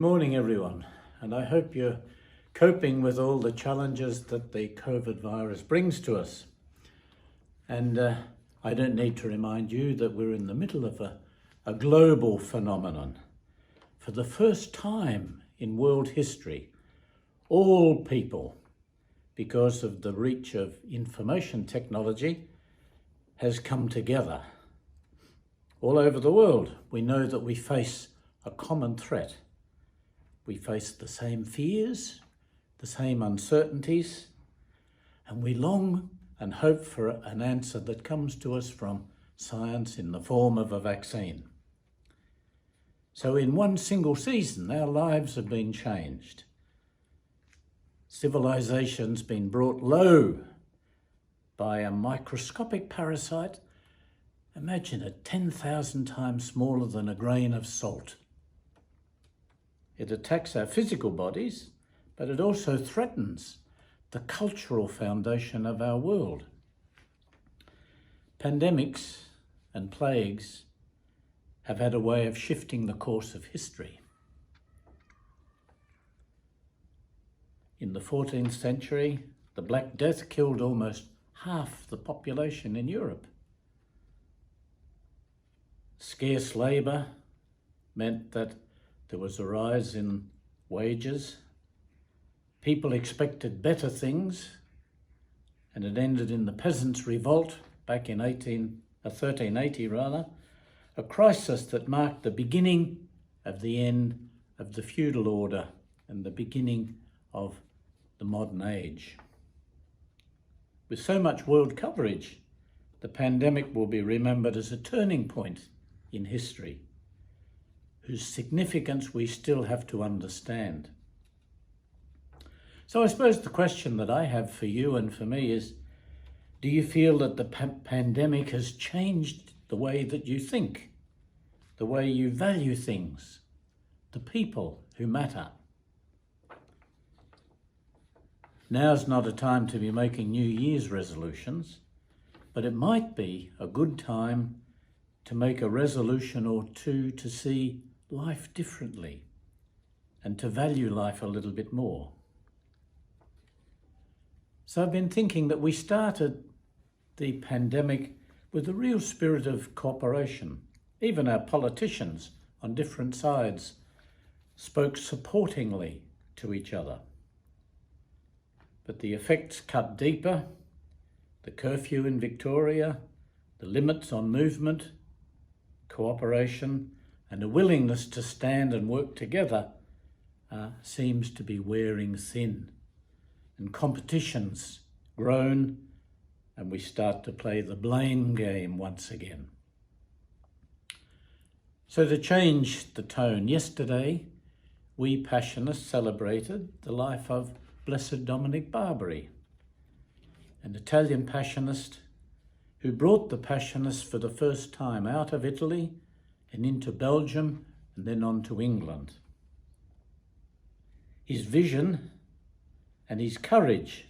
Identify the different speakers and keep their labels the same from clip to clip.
Speaker 1: Morning, everyone, and I hope you're coping with all the challenges that the COVID virus brings to us. And I don't need to remind you that we're in the middle of a global phenomenon. For the first time in world history, all people, because of the reach of information technology, has come together. All over the world, we know that we face a common threat. We face the same fears, the same uncertainties, and we long and hope for an answer that comes to us from science in the form of a vaccine. So in one single season, our lives have been changed. Civilization's been brought low by a microscopic parasite. Imagine it 10,000 times smaller than a grain of salt. It attacks our physical bodies, but it also threatens the cultural foundation of our world. Pandemics and plagues have had a way of shifting the course of history. In the 14th century, the Black Death killed almost half the population in Europe. Scarce labour meant that there was a rise in wages. People expected better things, and it ended in the Peasants' Revolt back in 1380, a crisis that marked the beginning of the end of the feudal order and the beginning of the modern age. With so much world coverage, the pandemic will be remembered as a turning point in history, whose significance we still have to understand. So I suppose the question that I have for you and for me is, do you feel that the pandemic has changed the way that you think, the way you value things, the people who matter? Now's not a time to be making New Year's resolutions, but it might be a good time to make a resolution or two to see life differently and to value life a little bit more. So I've been thinking that we started the pandemic with a real spirit of cooperation. Even our politicians on different sides spoke supportingly to each other. But the effects cut deeper. The curfew in Victoria, the limits on movement, cooperation, and a willingness to stand and work together seems to be wearing thin. And competition's grown, and we start to play the blame game once again. So to change the tone, yesterday we Passionists celebrated the life of Blessed Dominic Barbary, an Italian Passionist who brought the Passionists for the first time out of Italy and into Belgium and then on to England. His vision and his courage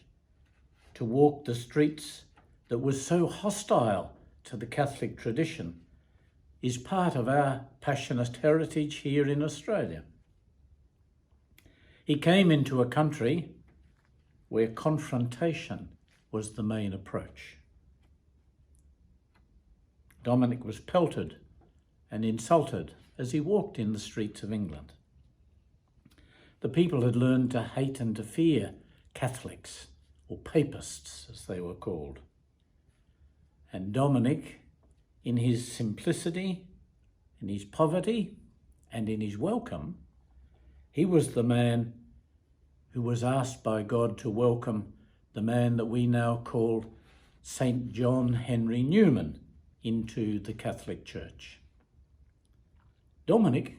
Speaker 1: to walk the streets that was so hostile to the Catholic tradition is part of our Passionist heritage here in Australia. He came into a country where confrontation was the main approach. Dominic was pelted and insulted as he walked in the streets of England. The people had learned to hate and to fear Catholics, or Papists as they were called. And Dominic, in his simplicity, in his poverty, and in his welcome, he was the man who was asked by God to welcome the man that we now call St. John Henry Newman into the Catholic Church. Dominic,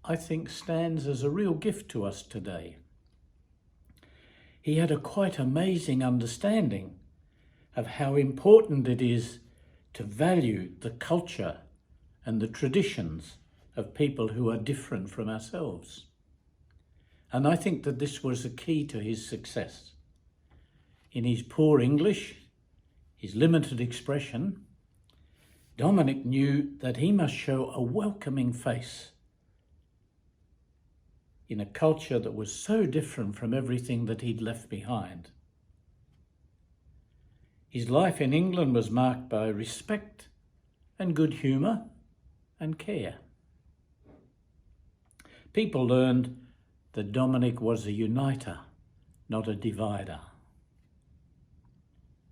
Speaker 1: I think, stands as a real gift to us today. He had a quite amazing understanding of how important it is to value the culture and the traditions of people who are different from ourselves. And I think that this was a key to his success. In his poor English, his limited expression, Dominic knew that he must show a welcoming face in a culture that was so different from everything that he'd left behind. His life in England was marked by respect and good humour and care. People learned that Dominic was a uniter, not a divider.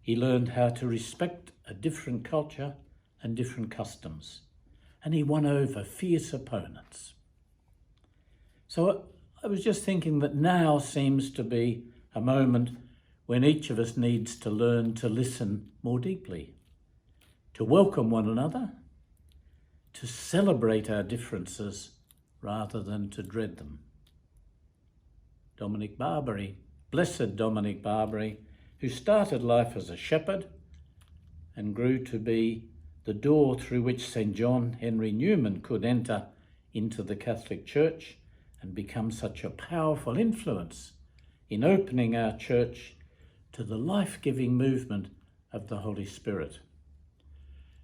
Speaker 1: He learned how to respect a different culture and different customs, and he won over fierce opponents. So I was just thinking that now seems to be a moment when each of us needs to learn to listen more deeply, to welcome one another, to celebrate our differences rather than to dread them. Dominic Barbary, blessed Dominic Barbary, who started life as a shepherd and grew to be the door through which St. John Henry Newman could enter into the Catholic Church and become such a powerful influence in opening our church to the life-giving movement of the Holy Spirit.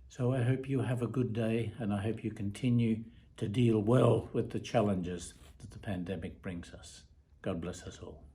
Speaker 1: So I hope you have a good day, and I hope you continue to deal well with the challenges that the pandemic brings us. God bless us all.